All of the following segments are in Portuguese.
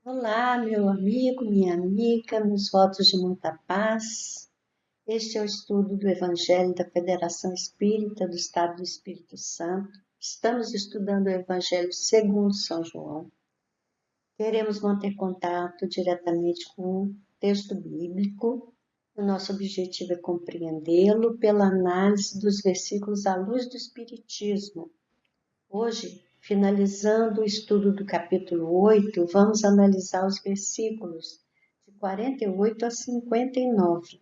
Olá, meu amigo, minha amiga, meus votos de muita paz. Este é o estudo do Evangelho da Federação Espírita do Estado do Espírito Santo. Estamos estudando o Evangelho segundo São João. Queremos manter contato diretamente com o texto bíblico. O nosso objetivo é compreendê-lo pela análise dos versículos à luz do Espiritismo. Hoje, finalizando o estudo do capítulo 8, vamos analisar os versículos de 48 a 59.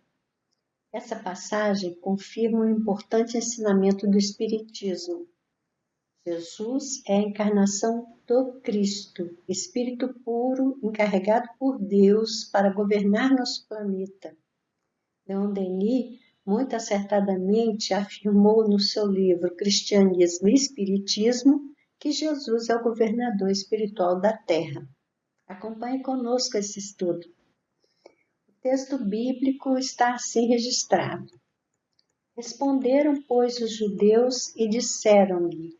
Essa passagem confirma um importante ensinamento do Espiritismo. Jesus é a encarnação do Cristo, Espírito puro encarregado por Deus para governar nosso planeta. Leon Denis, muito acertadamente, afirmou no seu livro Cristianismo e Espiritismo que Jesus é o governador espiritual da Terra. Acompanhe conosco esse estudo. O texto bíblico está assim registrado. Responderam, pois, os judeus e disseram-lhe: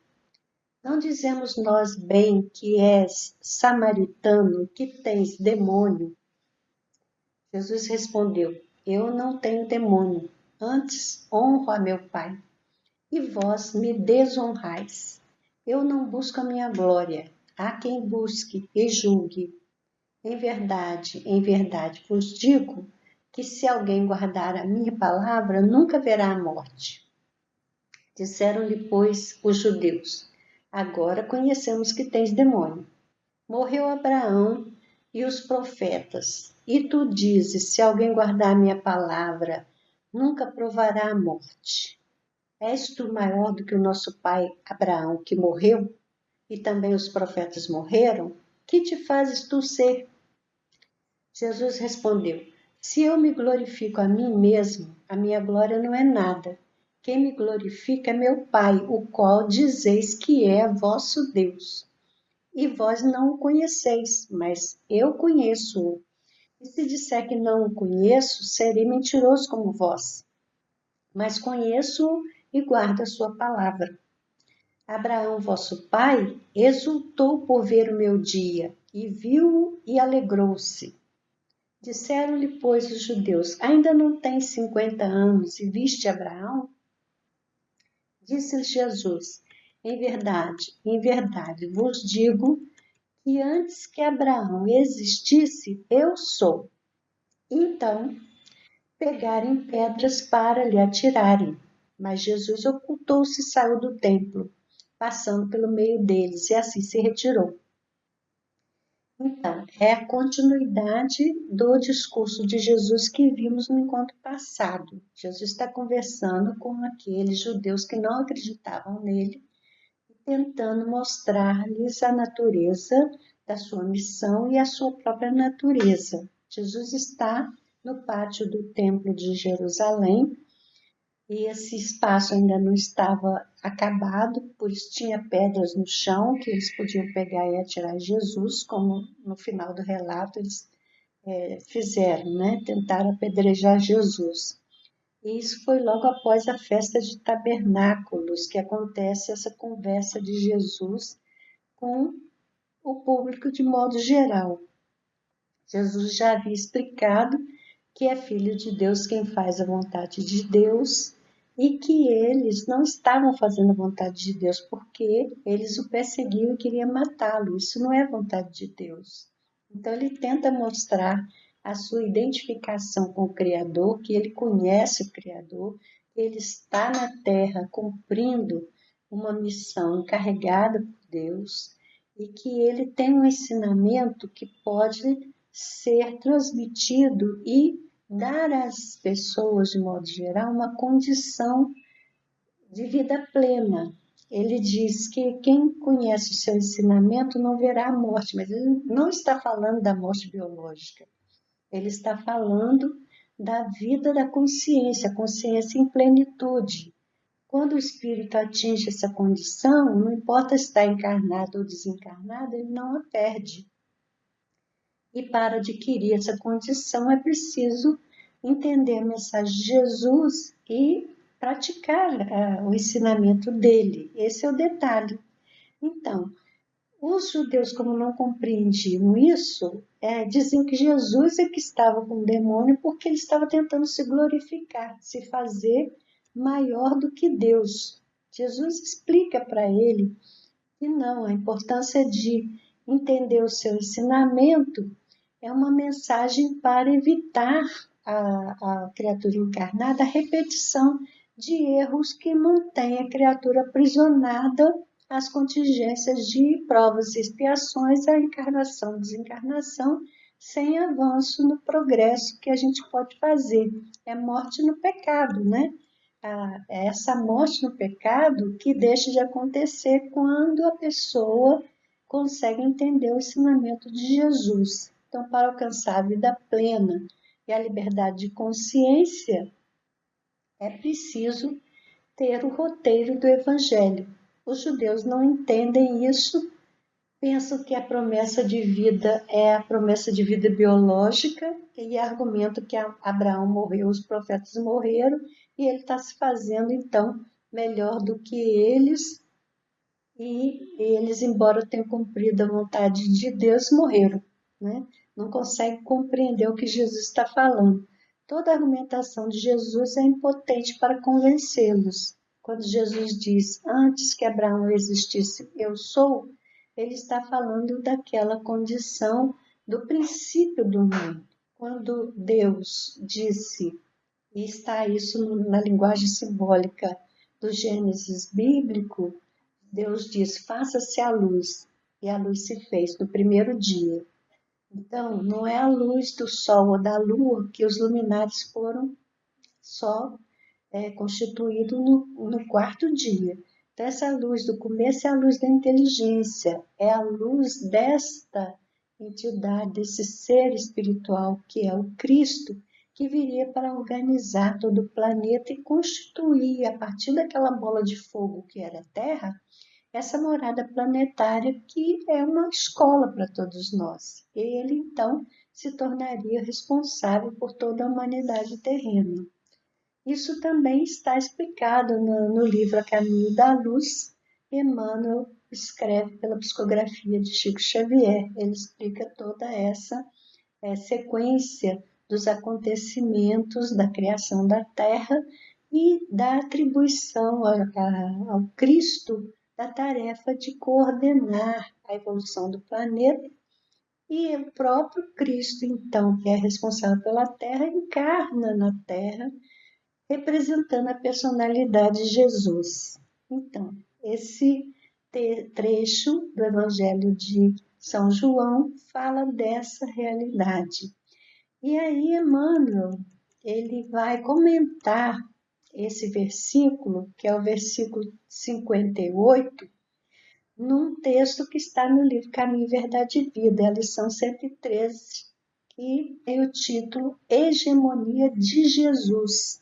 Não dizemos nós bem que és samaritano, que tens demônio? Jesus respondeu: Eu não tenho demônio, antes honro a meu Pai, e vós me desonrais. Eu não busco a minha glória, há quem busque e julgue. Em verdade vos digo que se alguém guardar a minha palavra, nunca verá a morte. Disseram-lhe, pois, os judeus: Agora conhecemos que tens demônio. Morreu Abraão e os profetas, e tu dizes: Se alguém guardar a minha palavra, nunca provará a morte. És tu maior do que o nosso pai Abraão, que morreu, e também os profetas morreram? Que te fazes tu ser? Jesus respondeu: Se eu me glorifico a mim mesmo, a minha glória não é nada. Quem me glorifica é meu Pai, o qual dizeis que é vosso Deus. E vós não o conheceis, mas eu conheço-o. E se disser que não o conheço, serei mentiroso como vós. Mas conheço-o e guardo a sua palavra. Abraão, vosso pai, exultou por ver o meu dia, e viu-o e alegrou-se. Disseram-lhe, pois, os judeus: Ainda não tens 50 anos e viste Abraão? Disse-lhes Jesus: em verdade vos digo que antes que Abraão existisse, eu sou. Então, pegarem pedras para lhe atirarem. Mas Jesus ocultou-se e saiu do templo, passando pelo meio deles, e assim se retirou. Então, é a continuidade do discurso de Jesus que vimos no encontro passado. Jesus está conversando com aqueles judeus que não acreditavam nele, tentando mostrar-lhes a natureza da sua missão e a sua própria natureza. Jesus está no pátio do Templo de Jerusalém, e esse espaço ainda não estava acabado, por isso tinha pedras no chão que eles podiam pegar e atirar em Jesus, como no final do relato eles fizeram, né? Tentaram apedrejar Jesus. E isso foi logo após a festa de tabernáculos, que acontece essa conversa de Jesus com o público de modo geral. Jesus já havia explicado que é filho de Deus quem faz a vontade de Deus e que eles não estavam fazendo a vontade de Deus porque eles o perseguiam e queriam matá-lo. Isso não é vontade de Deus. Então ele tenta mostrar a sua identificação com o Criador, que ele conhece o Criador, que ele está na Terra cumprindo uma missão encarregada por Deus e que ele tem um ensinamento que pode ser transmitido e dar às pessoas, de modo geral, uma condição de vida plena. Ele diz que quem conhece o seu ensinamento não verá a morte, mas ele não está falando da morte biológica. Ele está falando da vida da consciência, a consciência em plenitude. Quando o espírito atinge essa condição, não importa estar encarnado ou desencarnado, ele não a perde. E para adquirir essa condição é preciso entender a mensagem de Jesus e praticar o ensinamento dele. Esse é o detalhe. Então, Os judeus, como não compreendiam isso, diziam que Jesus é que estava com o demônio porque ele estava tentando se glorificar, se fazer maior do que Deus. Jesus explica para ele que não, a importância de entender o seu ensinamento é uma mensagem para evitar a criatura encarnada a repetição de erros que mantém a criatura aprisionada às contingências de provas e expiações, a encarnação, desencarnação, sem avanço no progresso que a gente pode fazer. É morte no pecado, né? É essa morte no pecado que deixa de acontecer quando a pessoa consegue entender o ensinamento de Jesus. Então, para alcançar a vida plena e a liberdade de consciência, é preciso ter o roteiro do Evangelho. Os judeus não entendem isso, pensam que a promessa de vida é a promessa de vida biológica e argumentam que Abraão morreu, os profetas morreram e ele está se fazendo, então, melhor do que eles. E eles, embora tenham cumprido a vontade de Deus, morreram, né? Não conseguem compreender o que Jesus está falando. Toda a argumentação de Jesus é impotente para convencê-los. Quando Jesus diz, antes que Abraão existisse, eu sou, ele está falando daquela condição do princípio do mundo. Quando Deus disse, e está isso na linguagem simbólica do Gênesis bíblico, Deus diz, faça-se a luz, e a luz se fez no primeiro dia. Então, não é a luz do sol ou da lua que os luminares foram só constituídos no quarto dia. Então, essa luz do começo é a luz da inteligência, é a luz desta entidade, desse ser espiritual que é o Cristo, que viria para organizar todo o planeta e constituir, a partir daquela bola de fogo que era a Terra, essa morada planetária que é uma escola para todos nós. Ele, então, se tornaria responsável por toda a humanidade terrena. Isso também está explicado no livro A Caminho da Luz. Emmanuel escreve pela psicografia de Chico Xavier. Ele explica toda essa sequência dos acontecimentos da criação da Terra e da atribuição ao Cristo da tarefa de coordenar a evolução do planeta. E o próprio Cristo, então, que é responsável pela Terra, encarna na Terra, representando a personalidade de Jesus. Então, esse trecho do Evangelho de São João fala dessa realidade. E aí, Emmanuel, ele vai comentar esse versículo, que é o versículo 58, num texto que está no livro Caminho, Verdade e Vida, é a lição 113, que tem o título Hegemonia de Jesus.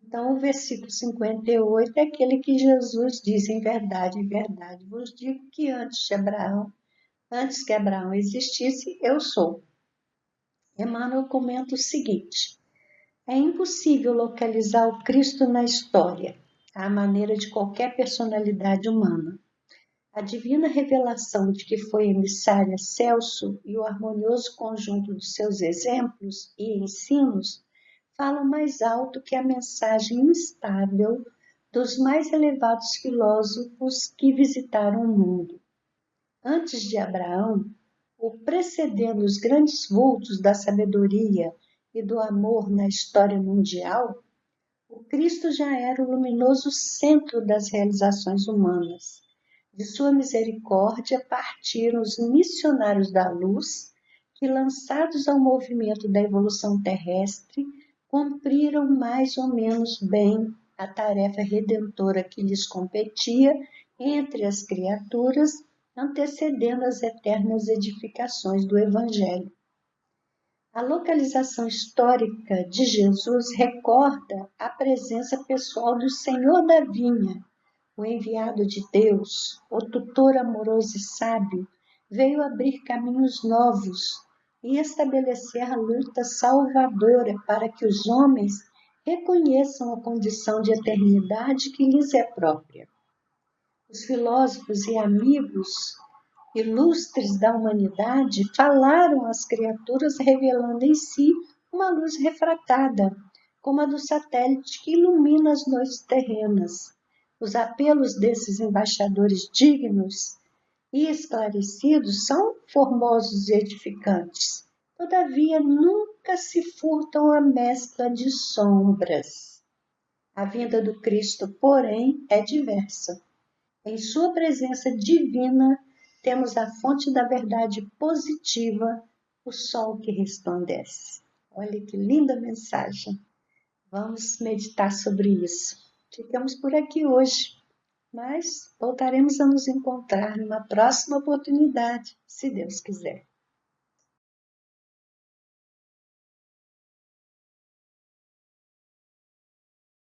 Então, o versículo 58 é aquele que Jesus diz, em verdade, vos digo que antes que Abraão existisse, eu sou. Emmanuel comenta o seguinte, é impossível localizar o Cristo na história, à maneira de qualquer personalidade humana. A divina revelação de que foi emissária Celso e o harmonioso conjunto dos seus exemplos e ensinos falam mais alto que a mensagem instável dos mais elevados filósofos que visitaram o mundo. Antes de Abraão, o precedendo os grandes vultos da sabedoria e do amor na história mundial, o Cristo já era o luminoso centro das realizações humanas. De sua misericórdia partiram os missionários da luz, que, lançados ao movimento da evolução terrestre, cumpriram mais ou menos bem a tarefa redentora que lhes competia entre as criaturas, antecedendo as eternas edificações do Evangelho. A localização histórica de Jesus recorda a presença pessoal do Senhor da Vinha, o enviado de Deus, o tutor amoroso e sábio, veio abrir caminhos novos e estabelecer a luta salvadora para que os homens reconheçam a condição de eternidade que lhes é própria. Os filósofos e amigos ilustres da humanidade falaram às criaturas, revelando em si uma luz refratada, como a do satélite que ilumina as noites terrenas. Os apelos desses embaixadores dignos e esclarecidos são formosos e edificantes. Todavia, nunca se furtam a mescla de sombras. A vinda do Cristo, porém, é diversa. Em sua presença divina, temos a fonte da verdade positiva, o sol que resplandece. Olha que linda mensagem. Vamos meditar sobre isso. Ficamos por aqui hoje, mas voltaremos a nos encontrar numa próxima oportunidade, se Deus quiser.